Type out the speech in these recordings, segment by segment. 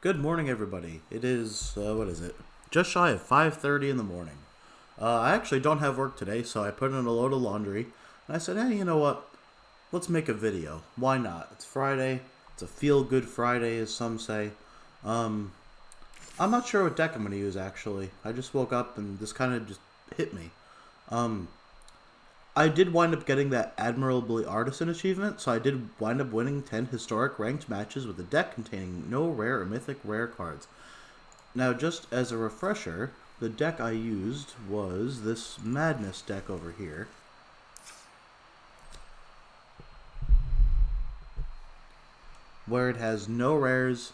Good morning, everybody. It is, what is it? Just shy of 5:30 in the morning. I actually don't have work today, so I put in a load of laundry, and I said, hey, you know what? Let's make a video. Why not? It's Friday. It's a feel-good Friday, as some say. I'm not sure what deck I'm going to use, actually. I just woke up, and this kind of just hit me. I did wind up getting that Admirably Artisan achievement, so I did wind up winning 10 historic ranked matches with a deck containing no rare or mythic rare cards. Now, just as a refresher, the deck I used was this Madness deck over here. Where it has no rares,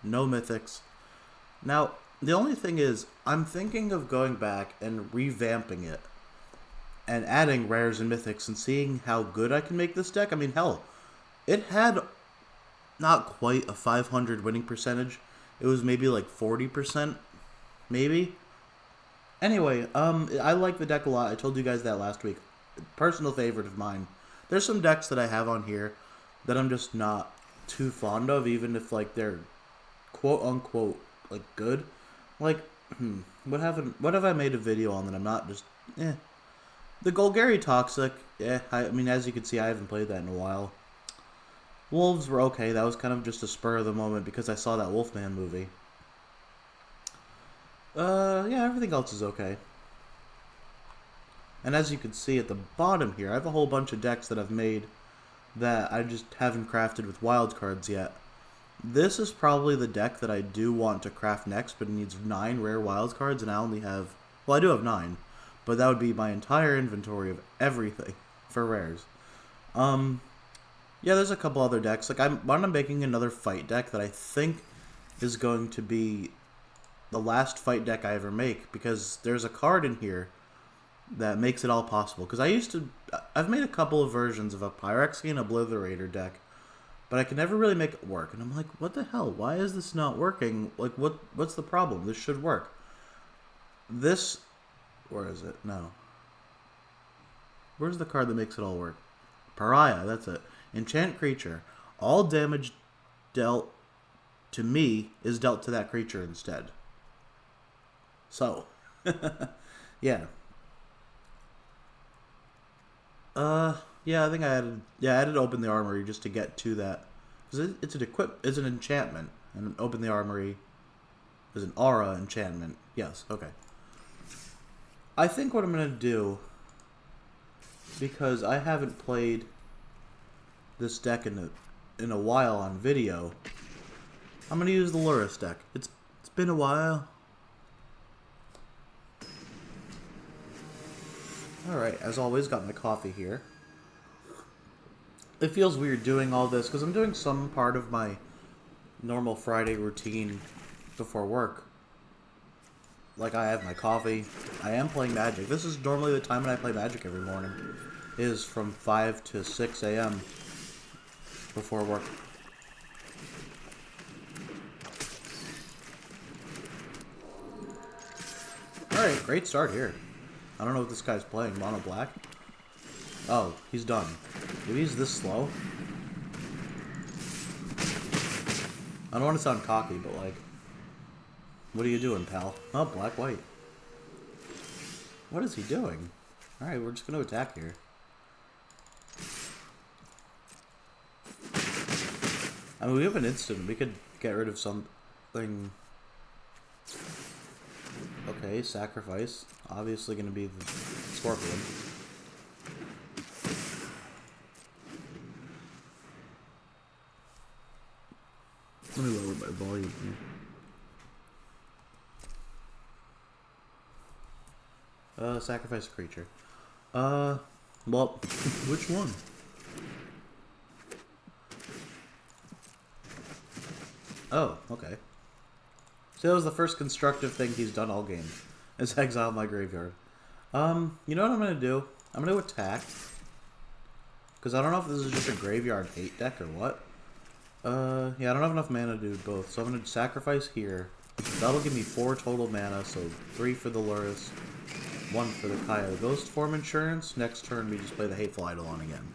no mythics. Now, the only thing is, I'm thinking of going back and revamping it and adding rares and mythics and seeing how good I can make this deck. I mean, hell, it had not quite a 500 winning percentage. It was maybe like 40%, maybe. Anyway, I like the deck a lot. I told you guys that last week. Personal favorite of mine. There's some decks that I have on here that I'm just not too fond of, even if like they're quote unquote like good. Like, what have I made a video on that I'm not just The Golgari Toxic, I mean, as you can see, I haven't played that in a while. Wolves were okay. That was kind of just a spur of the moment because I saw that Wolfman movie. Yeah, everything else is okay. And as you can see at the bottom here, I have a whole bunch of decks that I've made that I just haven't crafted with wildcards yet. This is probably the deck that I do want to craft next, but it needs 9 rare wildcards, and I only have... Well, I do have 9. But that would be my entire inventory of everything for rares. Yeah, there's a couple other decks. Like, I'm making another fight deck that I think is going to be the last fight deck I ever make, because there's a card in here that makes it all possible. Because I've made a couple of versions of a Pyrexy and Obliterator deck, but I can never really make it work. And I'm like, what the hell? Why is this not working? Like, what's the problem? This should work. This... Where is it? No. Where's the card that makes it all work? Pariah, that's it. Enchant creature. All damage dealt to me is dealt to that creature instead. So, yeah. Yeah, I think I added Open the Armory just to get to that. Because it's an enchantment. And Open the Armory is an aura enchantment. Yes, okay. I think what I'm going to do, because I haven't played this deck in a while on video, I'm going to use the Lurrus deck. It's been a while. Alright, as always, got my coffee here. It feels weird doing all this, because I'm doing some part of my normal Friday routine before work. Like, I have my coffee. I am playing Magic. This is normally the time when I play Magic every morning. It is from 5 to 6 a.m. before work. Alright, great start here. I don't know what this guy's playing. Mono black? Oh, he's done. If he's this slow... I don't want to sound cocky, but like... What are you doing, pal? Oh, black-white. What is he doing? Alright, we're just going to attack here. I mean, we have an instant. We could get rid of something... Okay, sacrifice. Obviously going to be the Scorpion. Let me lower my volume here. Sacrifice a creature. Well, which one? Oh, okay. So that was the first constructive thing he's done all game, is exile my graveyard. You know what I'm gonna do? I'm gonna attack. Because I don't know if this is just a graveyard hate deck or what. Yeah, I don't have enough mana to do both, so I'm gonna sacrifice here. That'll give me 4 total mana, so 3 for the Lurrus, 1 for the Kaya the Ghost Form Insurance. Next turn, we just play the Hateful Eidolon again.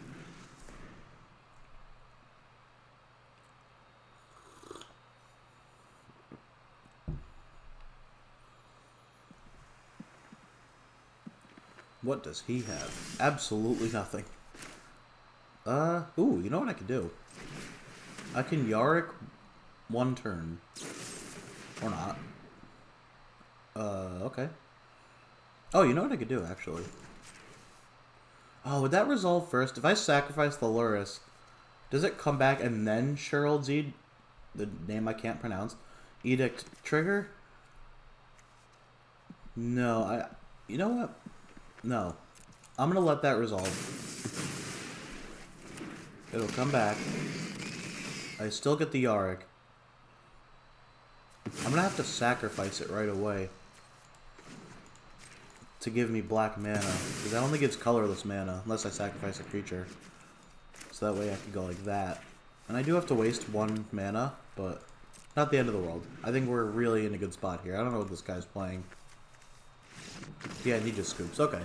what does he have? Absolutely nothing. Ooh, you know what I can do? I can Yarick one turn. Or not. Okay. Oh, you know what I could do, actually? Oh, would that resolve first? If I sacrifice the Lurrus, does it come back and then Sherald Zed, the name I can't pronounce, Edict trigger? No, you know what? No. I'm gonna let that resolve. It'll come back. I still get the Yarick. I'm gonna have to sacrifice it right away to give me black mana, because that only gives colorless mana, unless I sacrifice a creature. So that way I can go like that. And I do have to waste 1 mana, but not the end of the world. I think we're really in a good spot here. I don't know what this guy's playing. Yeah, he just scoops. Okay.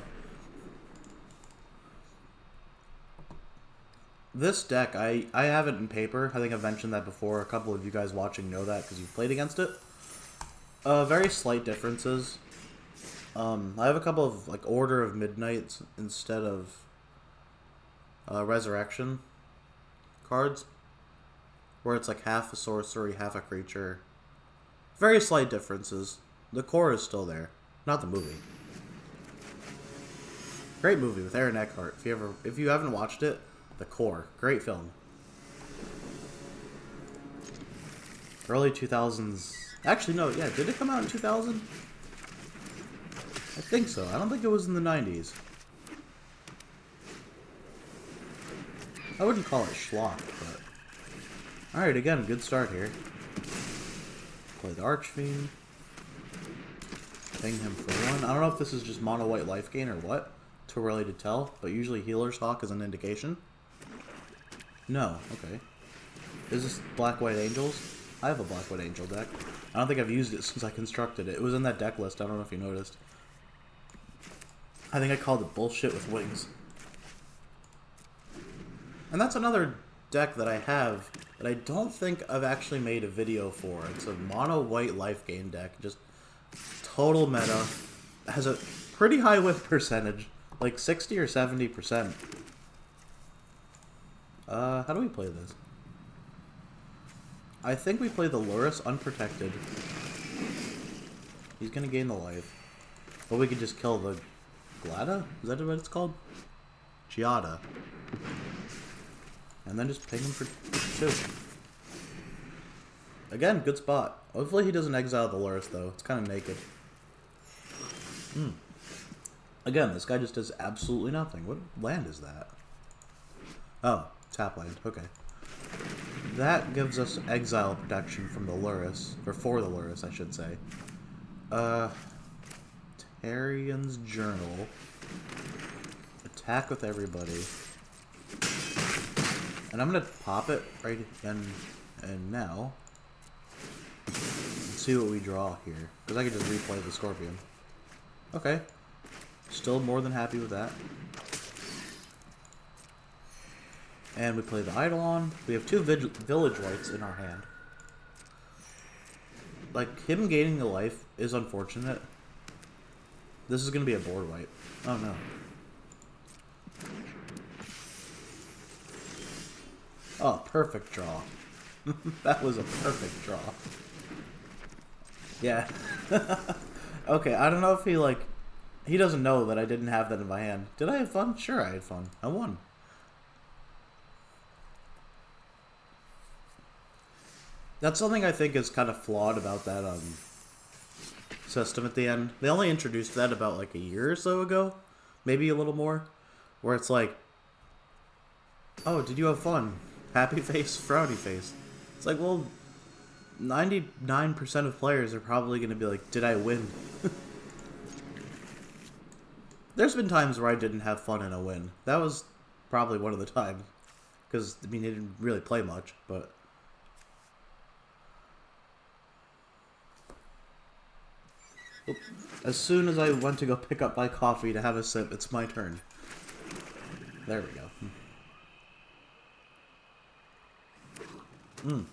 This deck, I have it in paper. I think I've mentioned that before. A couple of you guys watching know that because you've played against it. Very slight differences. I have a couple of like Order of Midnights instead of Resurrection cards, where it's like half a sorcery, half a creature. Very slight differences. The core is still there, not the movie. Great movie with Aaron Eckhart. If you haven't watched it, The Core, great film. Early 2000s. Actually, no, yeah, did it come out in 2000? I think so. I don't think it was in the 90s. I wouldn't call it schlock, but... Alright, again, good start here. Play the Archfiend. Ping him for 1. I don't know if this is just mono white life gain or what. Too early to tell, but usually Healer's Hawk is an indication. No, okay. Is this Black White Angels? I have a Black White Angel deck. I don't think I've used it since I constructed it. It was in that deck list, I don't know if you noticed. I think I called it Bullshit with Wings. And that's another deck that I have that I don't think I've actually made a video for. It's a mono white life gain deck, just total meta. It has a pretty high win percentage, like 60 or 70%. How do we play this? I think we play the Lurrus unprotected. He's gonna gain the life. But we could just kill the Glada? Is that what it's called? Giada. And then just ping him for 2. Again, good spot. Hopefully he doesn't exile the Lurrus, though. It's kind of naked. Again, this guy just does absolutely nothing. What land is that? Oh, tap land. Okay. That gives us exile protection from the Lurrus. Or for the Lurrus, I should say. Tarian's Journal. Attack with everybody. And I'm gonna pop it right in and now. And see what we draw here. Because I could just replay the Scorpion. Okay. Still more than happy with that. And we play the Eidolon. We have 2 Village Whites in our hand. Like, him gaining the life is unfortunate. This is going to be a board wipe. Oh, no. Oh, perfect draw. That was a perfect draw. Yeah. Okay, I don't know if he, like... He doesn't know that I didn't have that in my hand. Did I have fun? Sure, I had fun. I won. That's something I think is kind of flawed about that system at the end. They only introduced that about like a year or so ago, maybe a little more, where it's like, oh, did you have fun? Happy face, frowny face. It's like, well, 99% of players are probably going to be like, did I win? There's been times where I didn't have fun in a win. That was probably one of the times. Because, I mean, he didn't really play much, but... Oop. As soon as I went to go pick up my coffee to have a sip, it's my turn. There we go.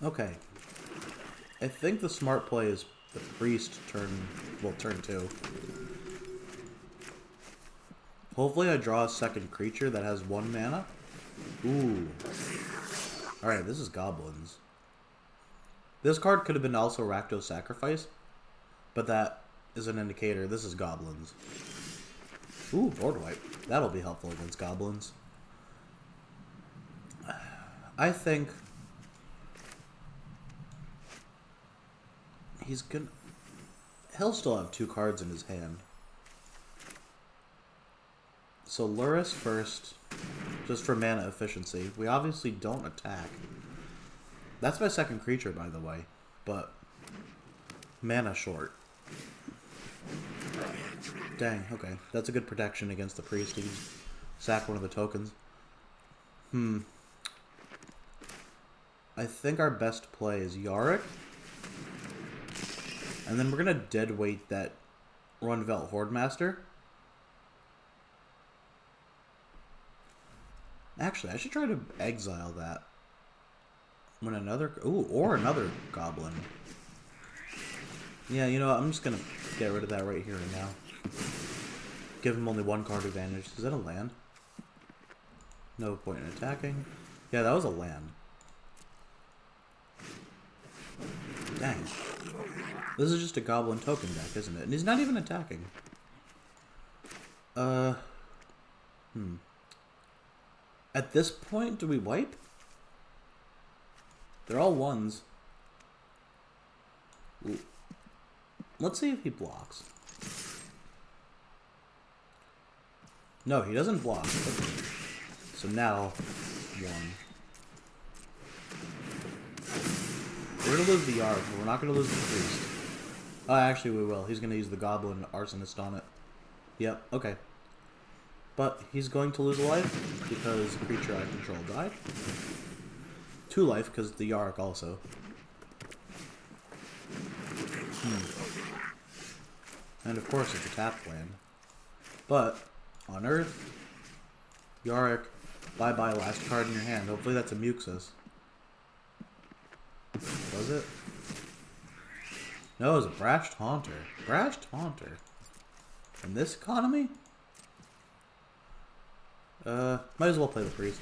Okay. I think the smart play is the priest turn 2. Hopefully I draw a second creature that has 1 mana. Ooh. Alright, this is goblins. This card could have been also Rakdos Sacrifice, but that is an indicator. This is goblins. Ooh, board wipe. That'll be helpful against goblins. I think he'll still have 2 cards in his hand. So Lurrus first, just for mana efficiency. We obviously don't attack. That's my second creature, by the way, but mana short. Dang, okay. That's a good protection against the priest. He can sack one of the tokens. I think our best play is Yarick. And then we're going to deadweight that Runvelt Hordemaster. Actually, I should try to exile that. When another... Ooh, or another goblin. Yeah, you know what? I'm just going to get rid of that right here and now. Give him only 1 card advantage. Is that a land? No point in attacking. Yeah, that was a land. Dang. This is just a goblin token deck, isn't it? And he's not even attacking. At this point, do we wipe? They're all 1s. Ooh. Let's see if he blocks. No, he doesn't block. So now, 1. We're going to lose the Yard, but we're not going to lose the Priest. Actually we will. He's going to use the Goblin Arsonist on it. Yep, okay. But he's going to lose a life because the creature I control died. 2 life because the Yarick also. And of course it's a tap land. But on Earth, Yarick, bye-bye, last card in your hand. Hopefully that's a Muxus. Was it? No, it was a Brashed Haunter. Brashed Haunter. In this economy? Might as well play the Priest.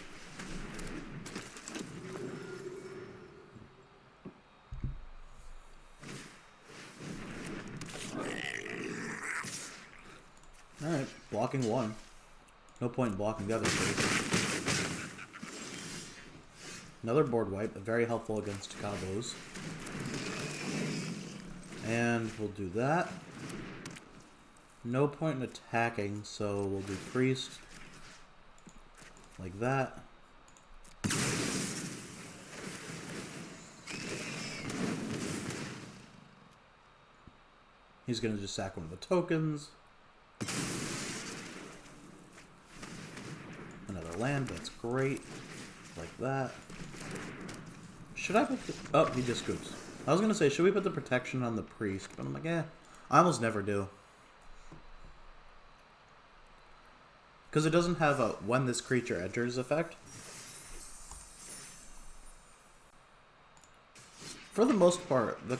Alright, blocking 1. No point in blocking the other 2. Another board wipe, very helpful against combos. And we'll do that. No point in attacking, so we'll do Priest. Like that. He's going to just sack one of the tokens. Another land, that's great. Like that. Should I put the... Oh, he just scoops. I was going to say, should we put the protection on the Priest? But I'm like, I almost never do. Because it doesn't have a when this creature enters effect. For the most part, the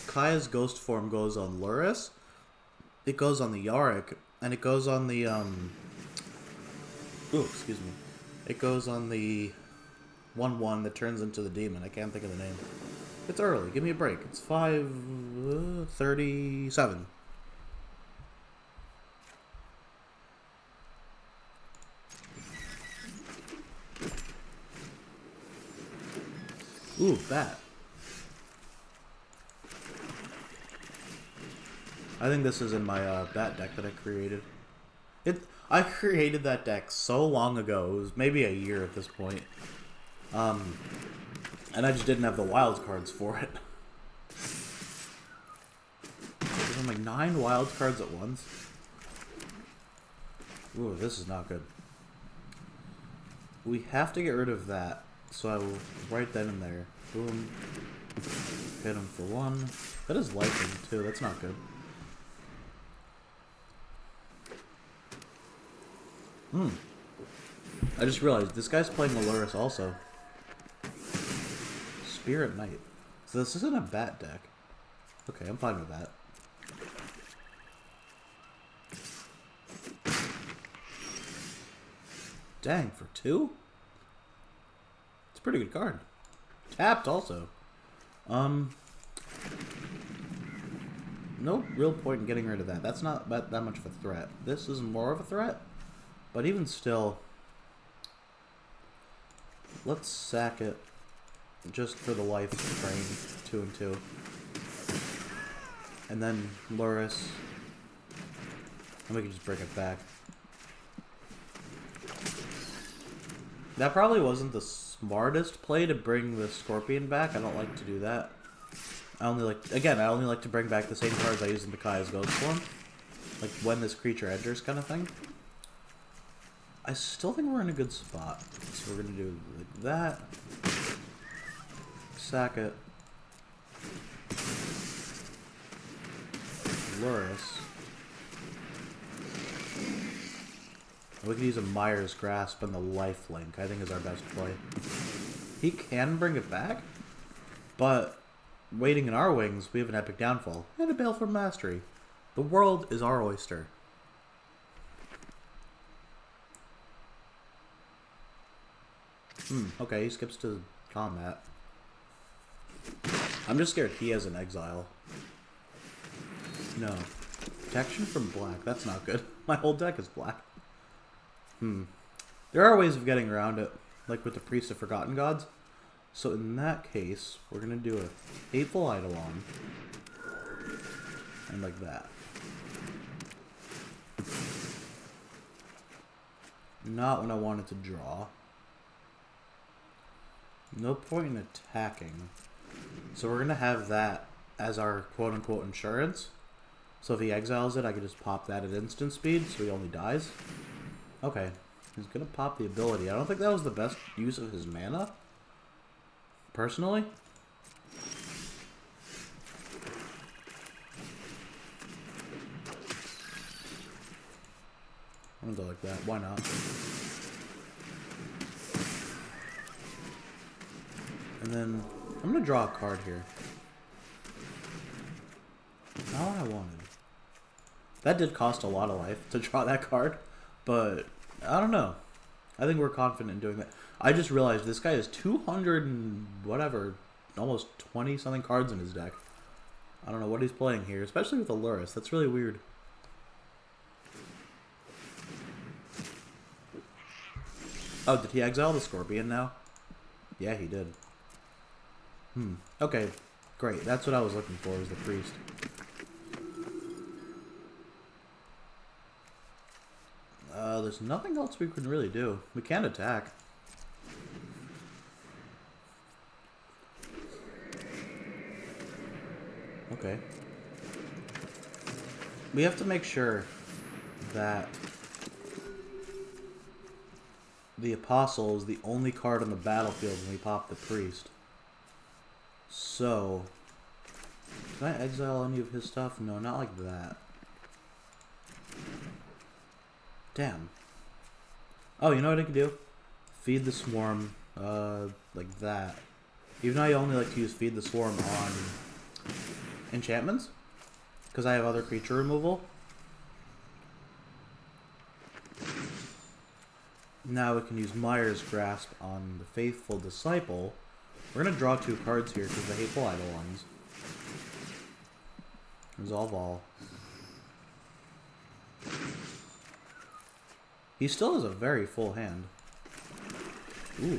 Kaya's ghost form goes on Lurrus. It goes on the Yarick. And it goes on the, Ooh, excuse me. It goes on the 1/1 that turns into the demon. I can't think of the name. It's early. Give me a break. It's 5:37. Ooh, bat. I think this is in my bat deck that I created. I created that deck so long ago. It was maybe a year at this point. And I just didn't have the wild cards for it. I'm like 9 wild cards at once. Ooh, this is not good. We have to get rid of that. So I will write that in there. Boom. Hit him for 1. That is lightning too. That's not good. I just realized this guy's playing Lurrus also. Spirit Knight. So this isn't a bat deck. Okay, I'm fine with that. Dang, for 2? It's a pretty good card. Tapped also. No real point in getting rid of that. That's not that much of a threat. This is more of a threat, but even still, let's sack it just for the life train. 2 and 2. And then Lurrus. And we can just bring it back. That probably wasn't the smartest play to bring the Scorpion back. I don't like to do that. I only like to bring back the same cards I used in Bakai's Ghost Form. Like when this creature enters kind of thing. I still think we're in a good spot. So we're going to do like that. Sack it. Lurrus. We could use a Myers Grasp and the Lifelink, I think is our best play. He can bring it back, but waiting in our wings, we have an Epic Downfall and a Baleful Mastery. The world is our oyster. Okay, he skips to combat. I'm just scared he has an exile. No. Protection from black, that's not good. My whole deck is black. There are ways of getting around it, like with the Priest of Forgotten Gods. So in that case, we're going to do a Hateful Eidolon. And like that. Not when I wanted to draw. No point in attacking. So we're going to have that as our quote-unquote insurance. So if he exiles it, I can just pop that at instant speed, so he only dies. Okay. He's going to pop the ability. I don't think that was the best use of his mana. Personally. I'm going to go like that. Why not? And then I'm going to draw a card here. Not what I wanted. That did cost a lot of life to draw that card, but I don't know. I think we're confident in doing that. I just realized this guy has 200 and whatever, almost 20 something cards in his deck. I don't know what he's playing here, especially with the Lurrus. That's really weird. Oh, did he exile the Scorpion now? Yeah, he did. Okay, great. That's what I was looking for, was the Priest. There's nothing else we can really do. We can attack. Okay. We have to make sure that the Apostle is the only card on the battlefield when we pop the Priest. So, can I exile any of his stuff? No, not like that. Damn. Oh, you know what I can do? Feed the Swarm, like that. Even though I only like to use Feed the Swarm on enchantments, because I have other creature removal. Now we can use Myers Grasp on the Faithful Disciple. We're going to draw 2 cards here because the Hateful Eidolons. Resolve all. He still has a very full hand. Ooh.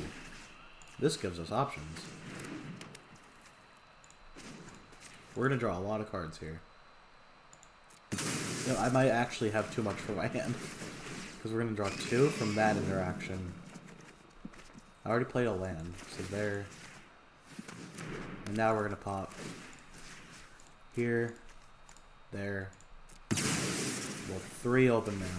This gives us options. We're going to draw a lot of cards here. You know, I might actually have too much for my hand. Because we're going to draw 2 from that interaction. I already played a land, so there. And now we're going to pop here, there. Well, 3 open mana.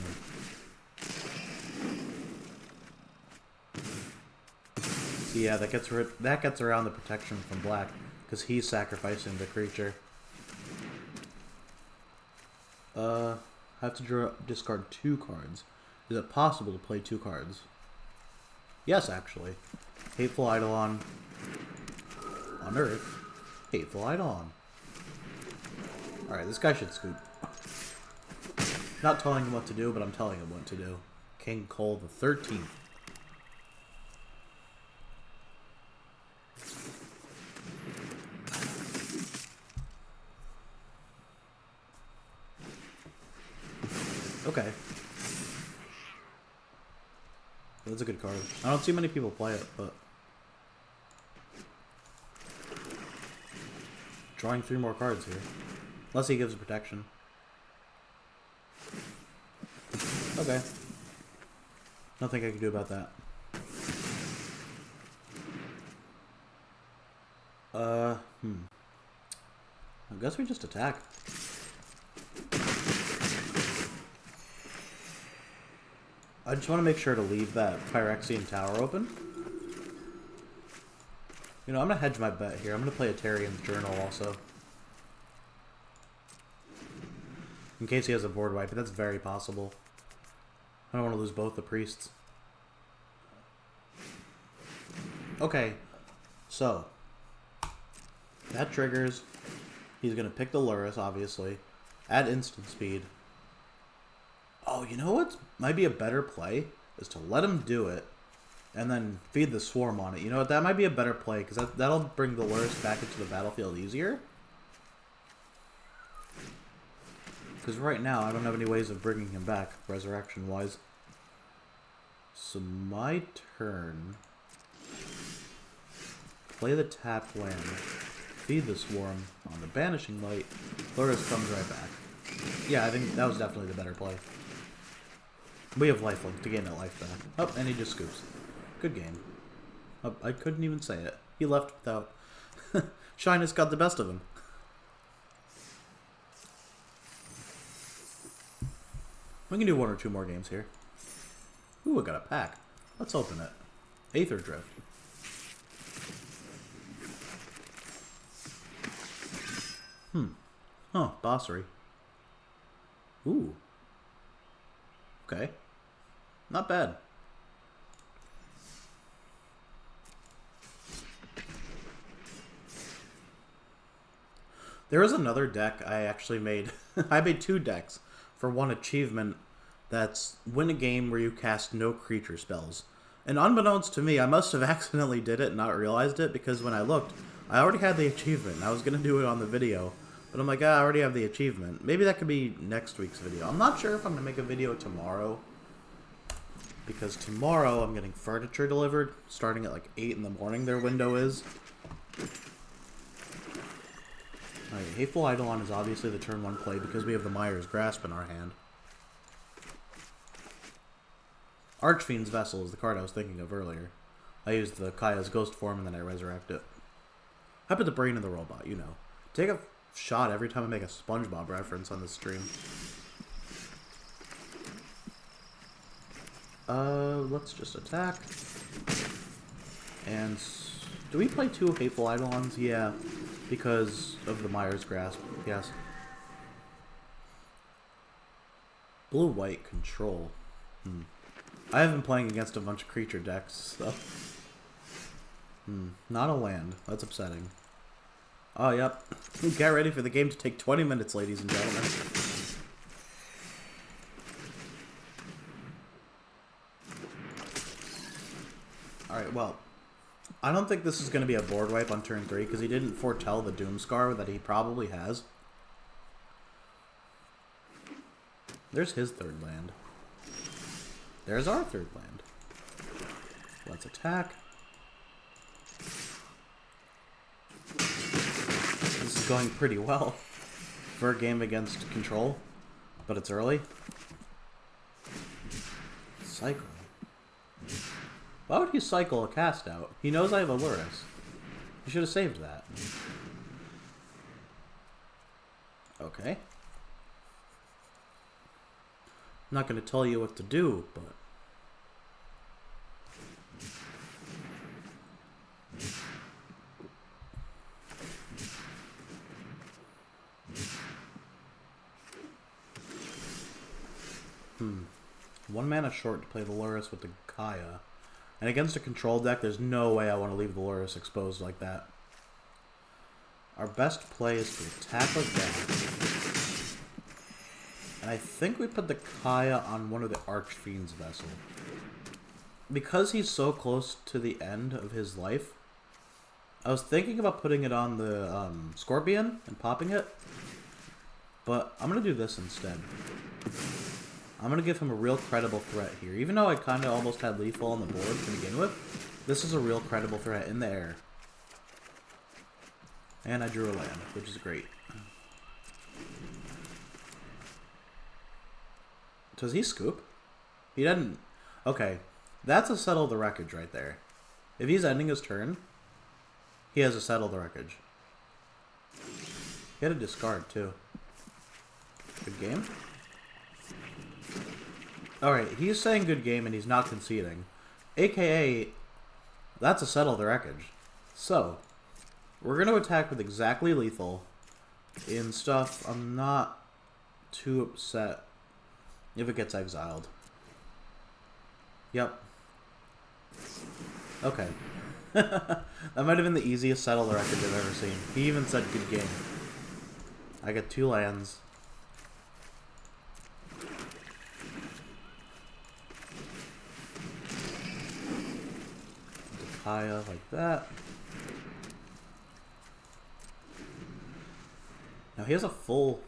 So yeah, that gets around the protection from black, because he's sacrificing the creature. I have to discard 2 cards. Is it possible to play 2 cards? Yes, actually. Hateful Eidolon on Earth. Hateful Eidolon. Alright, this guy should scoop. Not telling him what to do, but I'm telling him what to do. King Cole the 13th. Okay. That's a good card. I don't see many people play it, but... Drawing 3 more cards here. Unless he gives protection. Okay. Nothing I can do about that. I guess we just attack. I just want to make sure to leave that Phyrexian Tower open. You know, I'm going to hedge my bet here. I'm going to play a Tarian's Journal also. In case he has a board wipe, but that's very possible. I don't want to lose both the priests. Okay, so that triggers. He's going to pick the Lurrus, obviously. Add instant speed. Oh, you know what might be a better play? Is to let him do it, and then feed the Swarm on it. You know what? That might be a better play, because that'll bring the Lurrus back into the battlefield easier. Because right now, I don't have any ways of bringing him back, resurrection-wise. So my turn. Play the tap land. Feed the Swarm on the Banishing Light. Lurrus comes right back. Yeah, I think that was definitely the better play. We have lifelink to gain that life back. Oh, and he just scoops. Good game. Oh, I couldn't even say it. He left without... Shyness got the best of him. We can do 1 or 2 more games here. Ooh, I got a pack. Let's open it. Aether Drift. Huh, Bossery. Ooh. Okay. Not bad. There is another deck I actually made. I made 2 decks for one achievement that's win a game where you cast no creature spells. And unbeknownst to me, I must have accidentally did it and not realized it, because when I looked, I already had the achievement. And I was going to do it on the video, but I'm like, I already have the achievement. Maybe that could be next week's video. I'm not sure if I'm going to make a video tomorrow, because tomorrow I'm getting furniture delivered, starting at like 8 in the morning their window is. Alright, Hateful Eidolon is obviously the turn 1 play because we have the Myers Grasp in our hand. Archfiend's Vessel is the card I was thinking of earlier. I used the Kaya's Ghost form and then I resurrect it. I put the Brain in the Robot, you know. Take a shot every time I make a SpongeBob reference on this stream. Let's just attack. And do we play 2 Hateful Eidolons? Yeah, because of the Myers Grasp. Yes. Blue-white control. I have been playing against a bunch of creature decks, so... Not a land. That's upsetting. Oh, yep. Get ready for the game to take 20 minutes, ladies and gentlemen. Alright, well, I don't think this is going to be a board wipe on turn 3, because he didn't foretell the Doomscar that he probably has. There's his 3rd land. There's our 3rd land. Let's attack. This is going pretty well for a game against control, but it's early. Cycle. Why would he cycle a cast out? He knows I have a Lurrus. He should have saved that. Okay. I'm not going to tell you what to do, but... One mana short to play the Lurrus with the Kaya. And against a control deck, there's no way I want to leave the Lurrus exposed like that. Our best play is to attack like that. And I think we put the Kaya on one of the Archfiend's vessel. Because he's so close to the end of his life, I was thinking about putting it on the Scorpion and popping it. But I'm going to do this instead. I'm going to give him a real credible threat here. Even though I kind of almost had lethal on the board to begin with, this is a real credible threat in the air. And I drew a land, which is great. Does he scoop? He doesn't. Okay, that's a settle the wreckage right there. If he's ending his turn, he has a settle the wreckage. He had a discard too. Good game. Alright, he's saying good game and he's not conceding. AKA, that's a settle the wreckage. So, we're going to attack with exactly lethal in stuff I'm not too upset if it gets exiled. Yep. Okay. That might have been the easiest settle the wreckage I've ever seen. He even said good game. I get 2 lands. Kaya like that. Now he has a full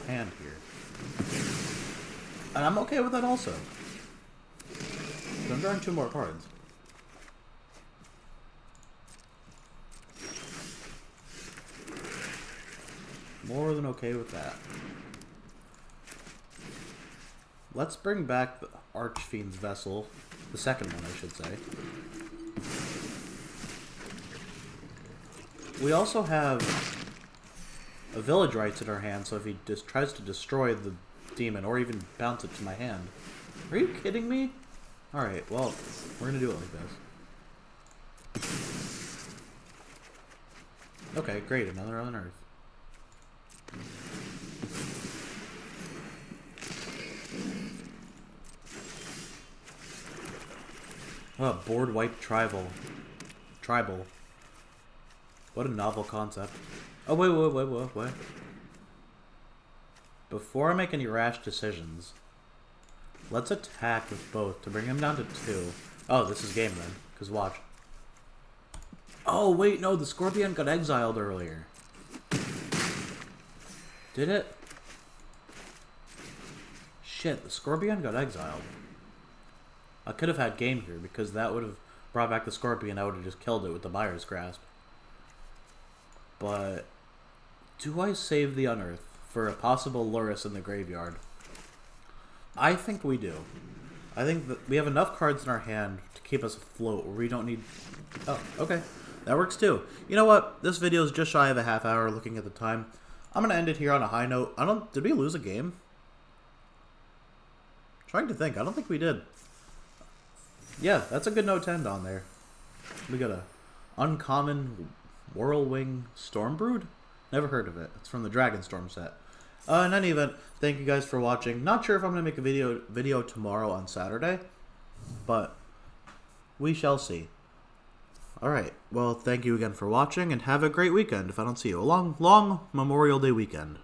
hand here. And I'm okay with that also. I'm drawing 2 more cards. More than okay with that. Let's bring back the Archfiend's Vessel. The second one, I should say. We also have a Village Rites in our hand, so if he just tries to destroy the demon, or even bounce it to my hand. Are you kidding me? Alright, well, we're gonna do it like this. Okay, great, another Unearth. Oh, board wipe tribal. What a novel concept. Oh, wait. Before I make any rash decisions, let's attack with both to bring him down to 2. Oh, this is game then, because watch. Oh, wait, no, the Scorpion got exiled earlier. Did it? Shit, the Scorpion got exiled. I could have had game here, because that would have brought back the Scorpion. I would have just killed it with the Buyer's Grasp. But do I save the Unearth for a possible Lurrus in the graveyard? I think we do. I think that we have enough cards in our hand to keep us afloat where we don't need... Oh, okay. That works too. You know what? This video is just shy of a half hour looking at the time. I'm going to end it here on a high note. Did we lose a game? Trying to think. I don't think we did. Yeah, that's a good note to end on there. We got a uncommon Whirlwing Stormbrood? Never heard of it. It's from the Dragonstorm set. In any event, thank you guys for watching. Not sure if I'm going to make a video tomorrow on Saturday, but we shall see. Alright, well, thank you again for watching, and have a great weekend if I don't see you. A long Memorial Day weekend.